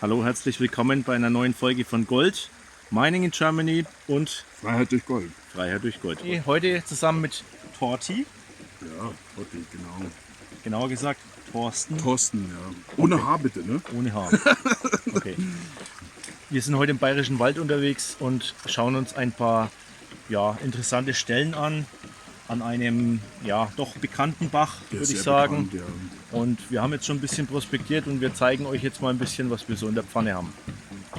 Hallo, herzlich willkommen bei einer neuen Folge von Gold, Mining in Germany und Freiheit durch Gold. Freiheit durch Gold. Heute zusammen mit Torti, Ja, okay, genau. genauer gesagt Thorsten, Thorsten, ja. Ohne Haar bitte, ne? ohne Haar. Okay. Wir sind heute im Bayerischen Wald unterwegs und schauen uns ein paar interessante Stellen an einem doch bekannten Bach, Der würde ist ich sehr sagen. bekannt, ja. Und wir haben jetzt schon ein bisschen prospektiert und wir zeigen euch jetzt mal ein bisschen, was wir so in der Pfanne haben.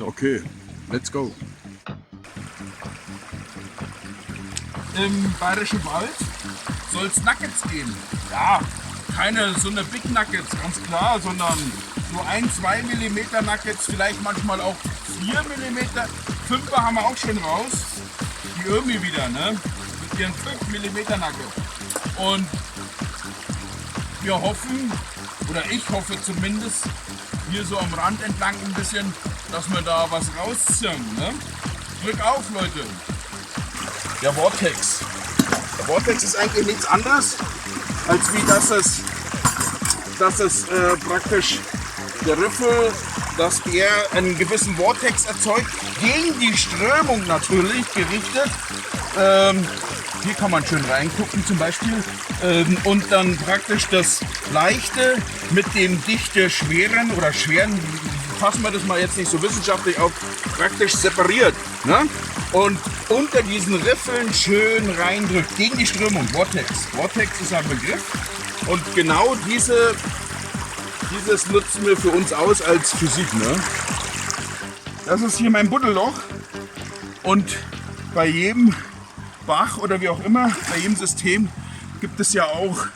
Okay, let's go. Im Bayerischen Wald soll es Nuggets geben. Ja, keine so eine Big Nuggets, ganz klar, sondern so 1-2 mm Nuggets, vielleicht manchmal auch 4 mm. 5er haben wir auch schon raus. Die Irmi wieder, ne? Mit ihren 5 mm Nuggets. Und wir hoffen, oder ich hoffe zumindest, hier so am Rand entlang ein bisschen, dass wir da was rausziehen. Ne? Drück auf, Leute! Der Vortex. Der Vortex ist eigentlich nichts anderes, als wie dass es praktisch der Riffel, dass der einen gewissen Vortex erzeugt, gegen die Strömung natürlich gerichtet. Hier kann man schön reingucken zum Beispiel. Und dann praktisch das Leichte mit dem dichte Schweren oder Schweren, fassen wir das mal jetzt nicht so wissenschaftlich auf, praktisch separiert. Ne? Und unter diesen Riffeln schön reindrückt, gegen die Strömung, Vortex. Vortex ist ein Begriff und genau dieses nutzen wir für uns aus als Physik. Ne? Das ist hier mein Buddelloch und bei jedem Bach oder wie auch immer, bei jedem System gibt es ja auch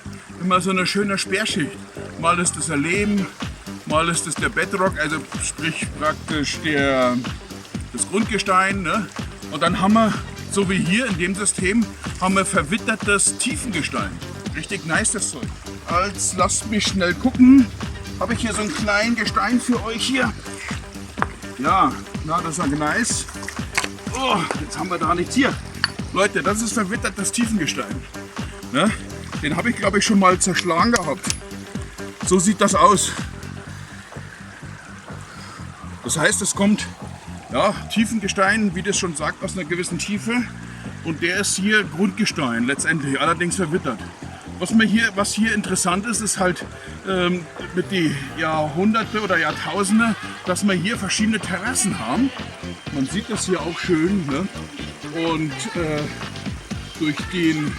immer so eine schöne Sperrschicht. Mal ist das ein Lehm, mal ist das der Bedrock, also sprich praktisch das Grundgestein. Ne? Und dann haben wir, so wie hier in dem System, haben wir verwittertes Tiefengestein. Richtig nice das Zeug. Als lasst mich schnell gucken, habe ich hier so einen kleinen Gestein für euch hier. Ja, na, das ist ja nice. Oh, jetzt haben wir da nichts hier. Leute, das ist verwittertes Tiefengestein. Ne? Den habe ich, glaube ich, schon mal zerschlagen gehabt. So sieht das aus. Das heißt, es kommt Tiefengestein, wie das schon sagt, aus einer gewissen Tiefe. Und der ist hier Grundgestein letztendlich, allerdings verwittert. Was hier interessant ist, ist halt mit die Jahrhunderte oder Jahrtausende, dass wir hier verschiedene Terrassen haben. Man sieht das hier auch schön. Ne? Und durch den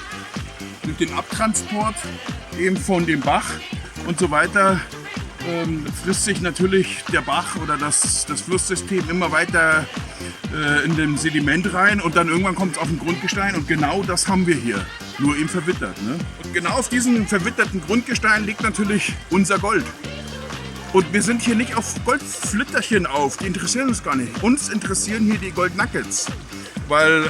Abtransport eben von dem Bach und so weiter frisst sich natürlich der Bach oder das Flusssystem immer weiter in dem Sediment rein und dann irgendwann kommt es auf den Grundgestein und genau das haben wir hier, nur eben verwittert. Ne? Und genau auf diesem verwitterten Grundgestein liegt natürlich unser Gold. Und wir sind hier nicht auf Goldflitterchen auf, die interessieren uns gar nicht. Uns interessieren hier die Goldnuggets, weil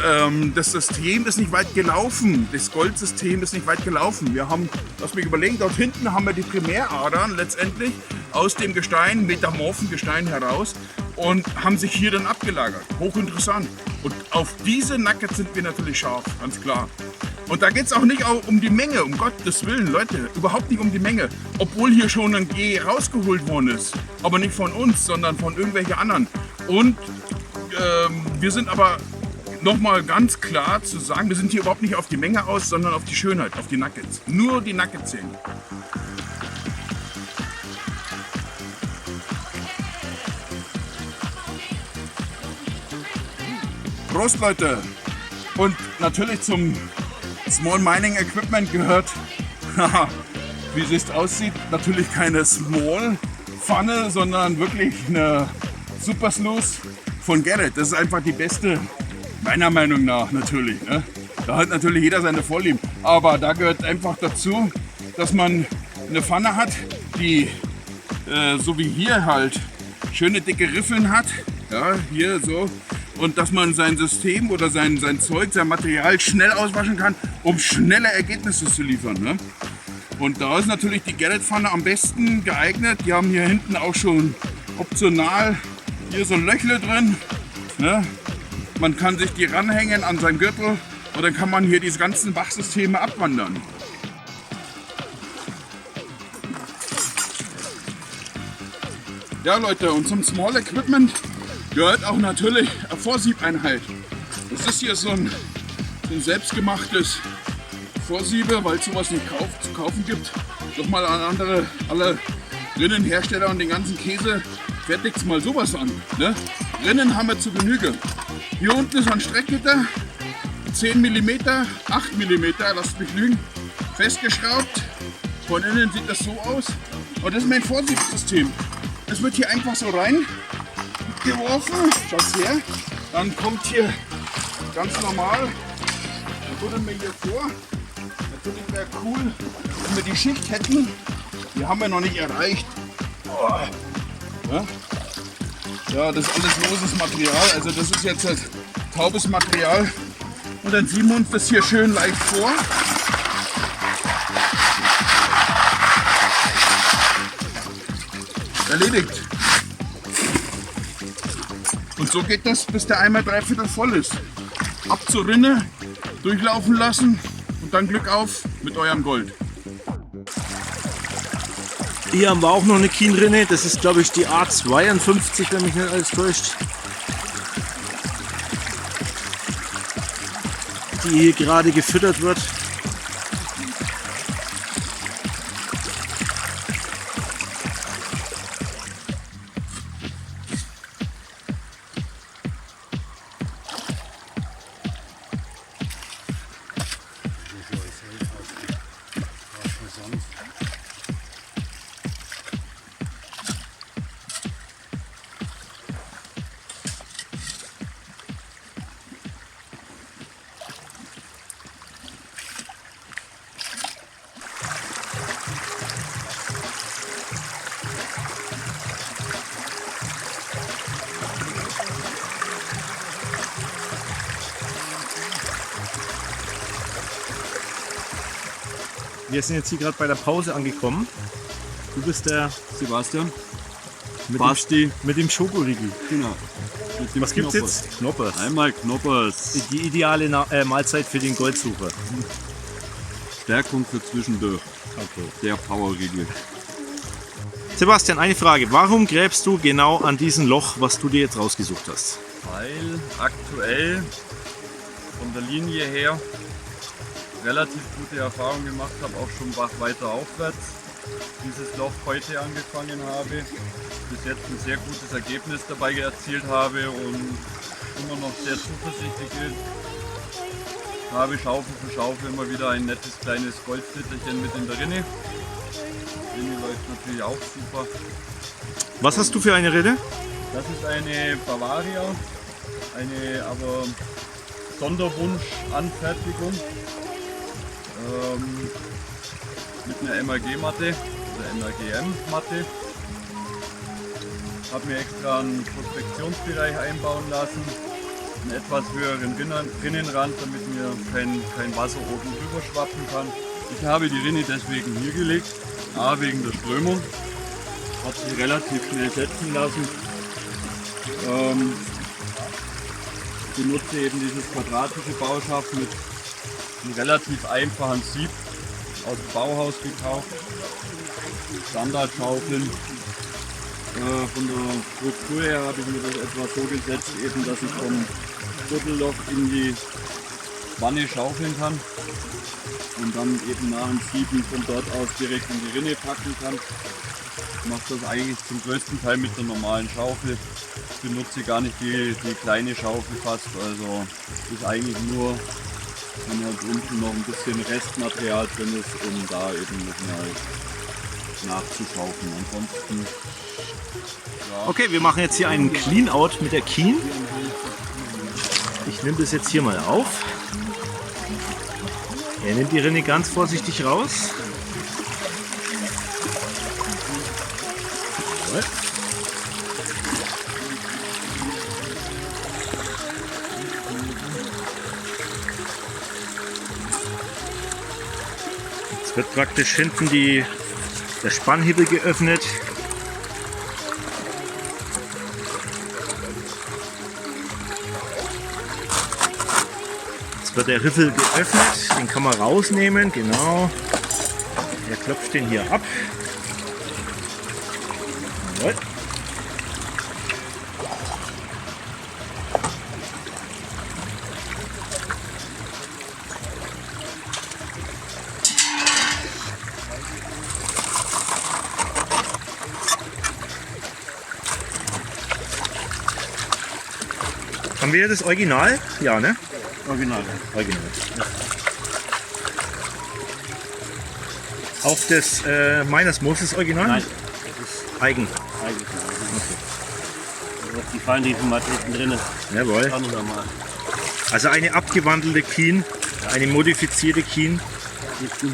das System ist nicht weit gelaufen, das Goldsystem ist nicht weit gelaufen. Wir haben, lass mich überlegen, dort hinten haben wir die Primäradern letztendlich aus dem Gestein, metamorphen Gestein heraus und haben sich hier dann abgelagert. Hochinteressant. Und auf diese Nuggets sind wir natürlich scharf, ganz klar. Und da geht es auch nicht um die Menge, um Gottes Willen, Leute, überhaupt nicht um die Menge. Obwohl hier schon ein G rausgeholt worden ist. Aber nicht von uns, sondern von irgendwelchen anderen. Und wir sind aber nochmal ganz klar zu sagen, wir sind hier überhaupt nicht auf die Menge aus, sondern auf die Schönheit, auf die Nuggets. Nur die Nuggets sehen. Prost, Leute! Und natürlich zum Small Mining Equipment gehört, wie es aussieht, natürlich keine Small Pfanne, sondern wirklich eine Super Sluice von Garrett. Das ist einfach die beste, meiner Meinung nach natürlich. Ne? Da hat natürlich jeder seine Vorlieben. Aber da gehört einfach dazu, dass man eine Pfanne hat, die so wie hier halt schöne dicke Riffeln hat. Ja, hier so. Und dass man sein System oder sein Zeug, sein Material schnell auswaschen kann, um schnelle Ergebnisse zu liefern. Ne? Und da ist natürlich die Garrett-Pfanne am besten geeignet. Die haben hier hinten auch schon optional hier so ein Löchle drin. Ne? Man kann sich die ranhängen an seinen Gürtel und dann kann man hier diese ganzen Bachsysteme abwandern. Ja Leute, und zum Small Equipment gehört auch natürlich eine Vorsiebeinheit. Das ist hier so ein selbstgemachtes Vorsiebe, weil es sowas nicht zu kaufen gibt. Nochmal an alle Rinnenhersteller und den ganzen Käse, fertigt mal sowas an. Ne? Rinnen haben wir zu Genüge. Hier unten ist ein Streckgitter, 10 mm, 8 mm, lasst mich lügen, festgeschraubt. Von innen sieht das so aus. Und das ist mein Vorsiebsystem. Das wird hier einfach so rein geworfen. Schaut's her. Dann kommt hier ganz normal. Dann tun wir hier vor. Natürlich wäre cool, wenn wir die Schicht hätten. Die haben wir noch nicht erreicht. Oh. Ja, das ist alles loses Material. Also das ist jetzt halt taubes Material. Und dann ziehen wir uns das hier schön leicht vor. Erledigt. Und so geht das, bis der Eimer dreiviertel voll ist. Ab zur Rinne, durchlaufen lassen und dann Glück auf mit eurem Gold. Hier haben wir auch noch eine Kienrinne. Das ist, glaube ich, die A52, wenn mich nicht alles täuscht. Die hier gerade gefüttert wird. Wir sind jetzt hier gerade bei der Pause angekommen. Du bist der Sebastian. mit Basti. Mit dem Schokoriegel. Genau. Was gibt's jetzt? Knoppers. Einmal Knoppers. Die ideale Mahlzeit für den Goldsucher. Stärkung für zwischendurch. Okay. Der Powerriegel. Sebastian, eine Frage. Warum gräbst du genau an diesem Loch, was du dir jetzt rausgesucht hast? Weil aktuell von der Linie her relativ gute Erfahrungen gemacht habe, auch schon weiter aufwärts. Dieses Loch heute angefangen habe, bis jetzt ein sehr gutes Ergebnis dabei erzielt habe und immer noch sehr zuversichtlich bin. Habe Schaufel für Schaufel immer wieder ein nettes kleines Goldflitterchen mit in der Rinne. Die Rinne läuft natürlich auch super. Was hast du für eine Rinne? Das ist eine Bavaria, eine aber Sonderwunsch-Anfertigung mit einer MAG-Matte oder MAGM-Matte. Habe mir extra einen Prospektionsbereich einbauen lassen, einen etwas höheren Rinnenrand, damit mir kein Wasser oben drüber schwappen kann. Ich habe die Rinne deswegen hier gelegt, A wegen der Strömung, hat sich relativ schnell setzen lassen. Benutze eben dieses quadratische Bauschaft mit einem relativ einfachen Sieb aus dem Bauhaus gekauft. Standardschaufeln. Von der Struktur her habe ich mir das etwa so gesetzt, eben, dass ich vom Viertelloch in die Wanne schaufeln kann und dann eben nach dem Sieben von dort aus direkt in die Rinne packen kann. Ich mache das eigentlich zum größten Teil mit der normalen Schaufel. Ich benutze gar nicht die kleine Schaufel fast, also ist eigentlich nur, wenn halt unten noch ein bisschen Restmaterial drin ist, um da eben nochmal nachzuschaufeln. Ansonsten Okay, wir machen jetzt hier einen Clean-Out mit der Kien. Ich nehme das jetzt hier mal auf. Er nimmt die Rinne ganz vorsichtig raus. Jawohl. Jetzt wird praktisch hinten der Spannhebel geöffnet. Jetzt wird der Riffel geöffnet, den kann man rausnehmen, genau. Er klopft den hier ab. Jawohl. Haben wir hier das Original? Ja, ne? Original. Original. Auch das Meiners Moos ist Original? Nein, Eigen. eigentlich nicht. Also die fallen die von Matreten drin. Jawohl. Schauen wir doch mal. Also eine abgewandelte Kien, eine modifizierte Kien. Genau.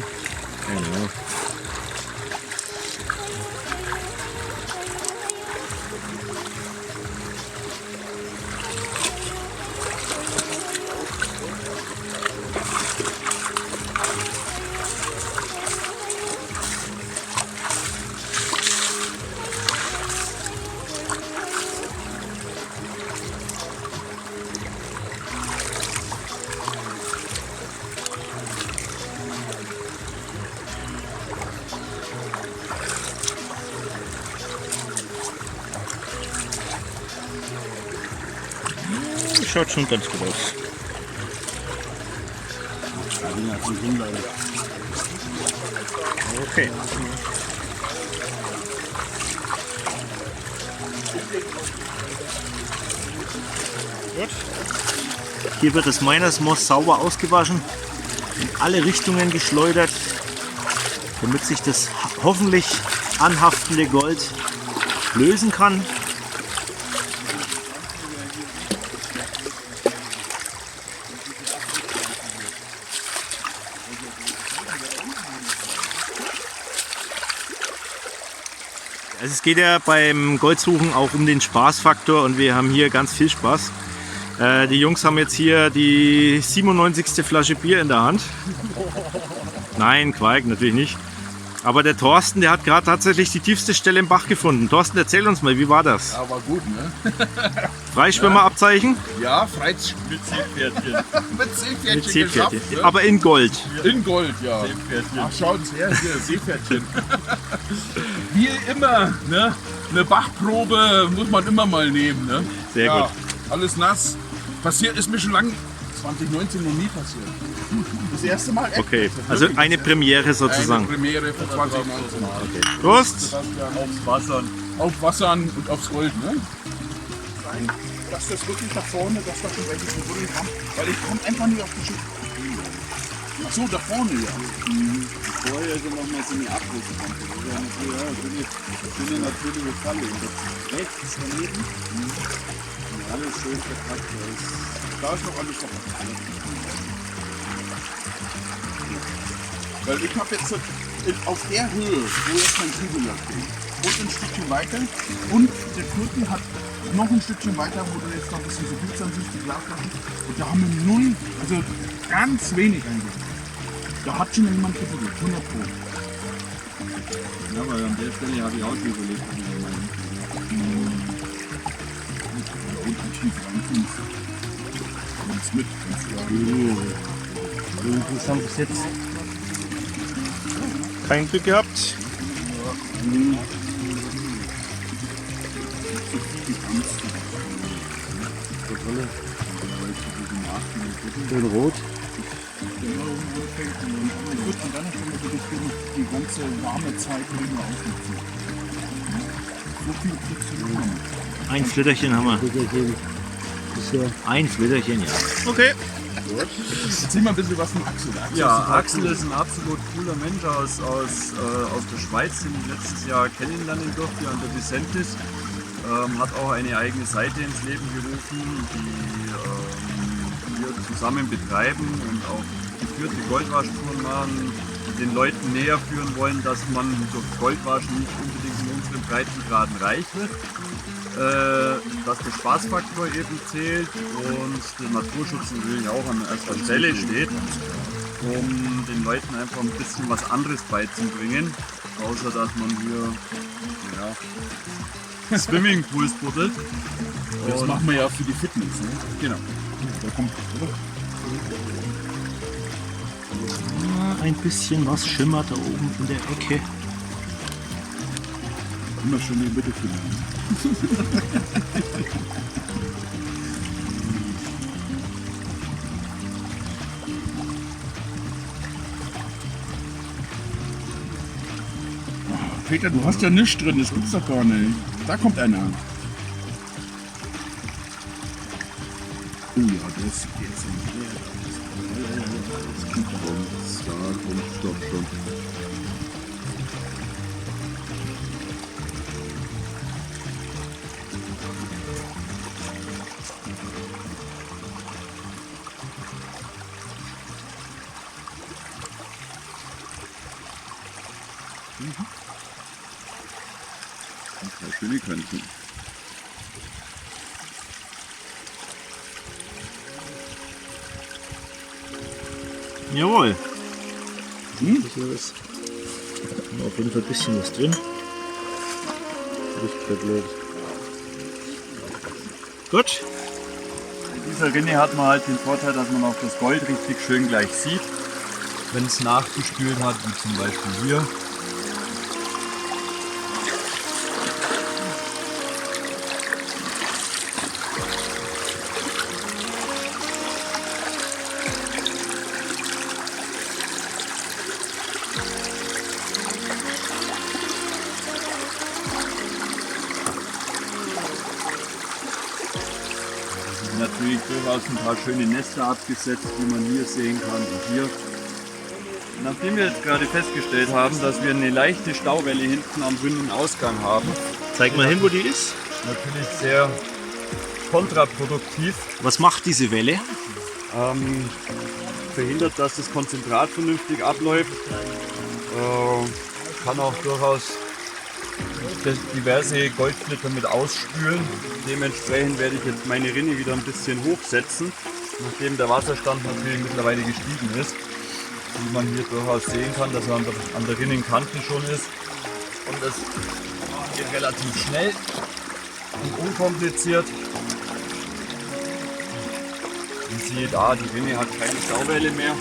Schaut schon ganz gut aus. Okay. Gut. Hier wird das Meiners Moos sauber ausgewaschen, in alle Richtungen geschleudert, damit sich das hoffentlich anhaftende Gold lösen kann. Also es geht ja beim Goldsuchen auch um den Spaßfaktor und wir haben hier ganz viel Spaß. Die Jungs haben jetzt hier die 97. Flasche Bier in der Hand. Nein, Quark, natürlich nicht. Aber der Thorsten, der hat gerade tatsächlich die tiefste Stelle im Bach gefunden. Thorsten, erzähl uns mal, wie war das? Ja, war gut, ne? Freischwimmerabzeichen? Ja, Freiz Mit Seepferdchen. mit Seepferdchen Mit Seepferdchen. geschafft, ne? Aber in Gold. In Gold, ja. Seepferdchen. Ach, schaut's her, hier, Seepferdchen. Wie immer, ne? Eine Bachprobe muss man immer mal nehmen, ne? Sehr ja, gut. Alles nass. Passiert ist mir schon lang 2019 noch nie passiert. Das erste Mal. Echt. Okay, Das ist also wirklich eine Premiere eine sozusagen. Premiere für 2019. Prost! Aufs Wasser. Auf Wassern und aufs Gold, ne? Dass das wirklich da vorne, dass da schon welche Brunnen kam, weil ich komme einfach nicht auf die Schiff. Ach so, da vorne, ja. Vorher ist ja nochmal so eine Abrissrampe. Das ist ja natürlich, so eine natürliche Falle. Und das rechts daneben, alles schön verpackt. Da ist noch alles verpackt. Weil ich habe jetzt auf der Höhe, wo jetzt mein Kübel steht, und ein Stückchen weiter und der Knoten hat noch ein Stückchen weiter, wo du jetzt noch ein bisschen so glitzern siehst, die Glasflaschen. Und da haben wir null, also ganz wenig eigentlich. Da hat schon jemand gefunden, 100 Pro. Ja, weil an der Stelle habe ich auch schon überlegt, was ich meine. Da unten tief reinkommst. Kommst mit, kannst du sagen. Das haben bis jetzt. Kein Glück gehabt. Schön rot. Ich würde an deiner Stelle wirklich die ganze warme Zeit länger aufnutzen. So viel kriegst du immer noch. Ein Flitterchen haben wir. Ein Flitterchen, ja. Okay. Erzähl mal ein bisschen was von Axel. Ja, Axel ist ein absolut cooler Mensch aus der Schweiz, den ich letztes Jahr kennenlernen durfte an der Vicentis. Hat auch eine eigene Seite ins Leben gerufen, die wir zusammen betreiben und auch geführte Goldwaschtouren machen, den Leuten näher führen wollen, dass man durch Goldwaschen nicht unbedingt in unseren Breitengraden reich wird. Dass der Spaßfaktor eben zählt und der Naturschutz natürlich auch an erster Stelle steht, um den Leuten einfach ein bisschen was anderes beizubringen, außer dass man hier Swimmingpools buddelt. Das Und machen wir ja für die Fitness. Ne? genau. Da kommt, oder? Ein bisschen was schimmert da oben in der Ecke. Immer schön die Mitte finden. Peter, du hast ja nichts drin, das gibt's doch gar nicht. Da kommt einer. Ja, das geht so nicht. Da kommt, stopp schon. Ein paar schöne Kanten. Jawohl. Hm? Ist auf jeden Fall ein bisschen was drin. Richtig blöd. Gut. In dieser Rinne hat man halt den Vorteil, dass man auch das Gold richtig schön gleich sieht, wenn es nachgespült hat, wie zum Beispiel hier. Natürlich durchaus ein paar schöne Nester abgesetzt, wie man hier sehen kann und hier. Nachdem wir jetzt gerade festgestellt haben, dass wir eine leichte Stauwelle hinten am Rinnenausgang haben, Zeig mal hin, wo die ist. natürlich sehr kontraproduktiv, Was macht diese Welle? verhindert, dass das Konzentrat vernünftig abläuft, kann auch durchaus diverse Goldsplitter mit ausspülen. Dementsprechend werde ich jetzt meine Rinne wieder ein bisschen hochsetzen, nachdem der Wasserstand natürlich mittlerweile gestiegen ist. Wie man hier durchaus sehen kann, dass er an der Rinnenkante schon ist. Und das geht relativ schnell und unkompliziert. Wie sieht, die Rinne hat keine Stauwelle mehr.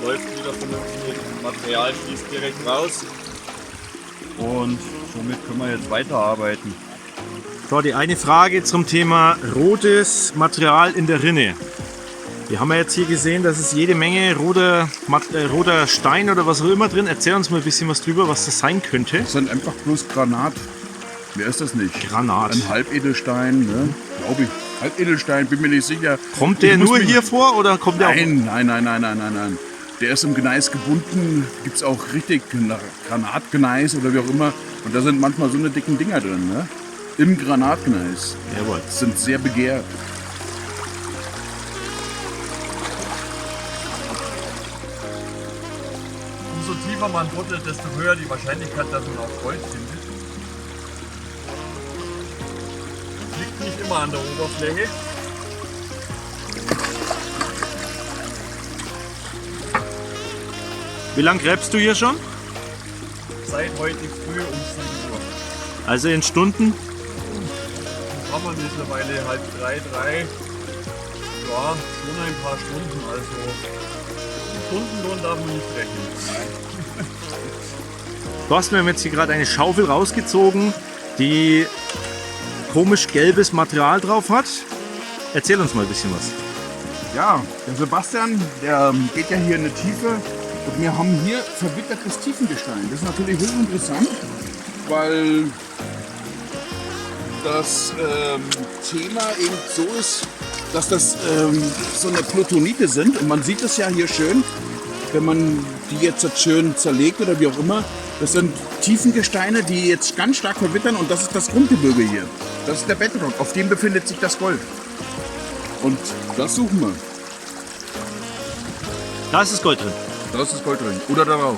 Läuft wieder vernünftig, Material fließt direkt raus. Und somit können wir jetzt weiterarbeiten. So, die eine Frage zum Thema rotes Material in der Rinne. Wir haben ja jetzt hier gesehen, dass es jede Menge roter Stein oder was auch immer drin. Erzähl uns mal ein bisschen was drüber, was das sein könnte. Das sind einfach bloß Granat. Wer ist das nicht? Granat. Ein Halbedelstein, ne? Glaube ich. Halbedelstein, bin mir nicht sicher. Kommt der Ich muss nur mich- hier vor oder kommt der auch? Nein. Der ist im Gneis gebunden. Gibt es auch richtig Granatgneis oder wie auch immer. Und da sind manchmal so eine dicken Dinger drin, ne? Im Granatgneis. Jawohl. Das sind sehr begehrt. Umso tiefer man buddelt, desto höher die Wahrscheinlichkeit, dass man auch Gold findet. Liegt nicht immer an der Oberfläche. Wie lange gräbst du hier schon? Seit heute früh um 7 Uhr. Also in Stunden? Jetzt haben wir mittlerweile 2:30, 3. Ja, schon ein paar Stunden. Also Stundenlohn darf man nicht rechnen. Thorsten, wir haben jetzt hier gerade eine Schaufel rausgezogen, die komisch gelbes Material drauf hat. Erzähl uns mal ein bisschen was. Ja, der Sebastian, der geht ja hier in eine Tiefe und wir haben hier verwittertes Tiefengestein. Das ist natürlich hochinteressant, weil das Thema eben so ist, dass das so eine Plutonite sind und man sieht es ja hier schön, wenn man die jetzt schön zerlegt oder wie auch immer. Das sind Tiefengesteine, die jetzt ganz stark verwittern und das ist das Grundgebirge hier. Das ist der Bedrock, auf dem befindet sich das Gold. Und das suchen wir. Da ist das Gold drin. Da ist das Gold drin. Oder darauf.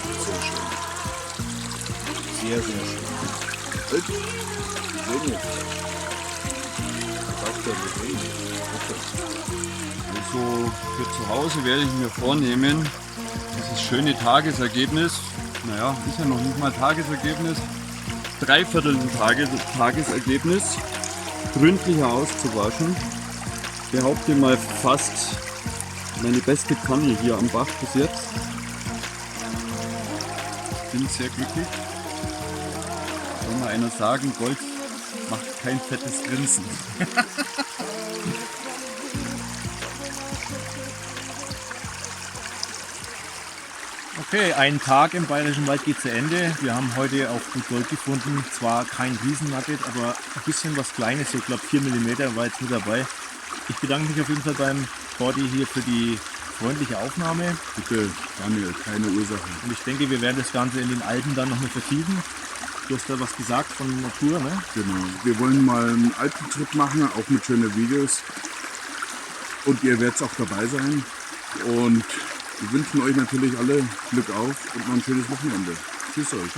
Sehr schön. Sehr, sehr schön. Also für zu Hause werde ich mir vornehmen, dieses schöne Tagesergebnis, naja, ist ja noch nicht mal Tagesergebnis, 3/4 Tagesergebnis gründlicher auszuwaschen. Ich behaupte mal fast meine beste Pfanne hier am Bach bis jetzt. bin sehr glücklich. Soll mal einer sagen, Gold macht kein fettes Grinsen. Okay, ein Tag im Bayerischen Wald geht zu Ende. Wir haben heute auch gut Gold gefunden. Zwar kein Riesennugget, aber ein bisschen was Kleines, so ich glaube 4 mm war jetzt mit dabei. Ich bedanke mich auf jeden Fall beim Cordy hier für die freundliche Aufnahme. Bitte, Daniel, keine Ursache. Und ich denke, wir werden das Ganze in den Alpen dann noch mal vertiefen. Du hast da was gesagt von Natur, ne? Genau. Wir wollen mal einen Alpentrip machen, auch mit schönen Videos. Und ihr werdet auch dabei sein. Und wir wünschen euch natürlich alle Glück auf und noch ein schönes Wochenende. Tschüss euch.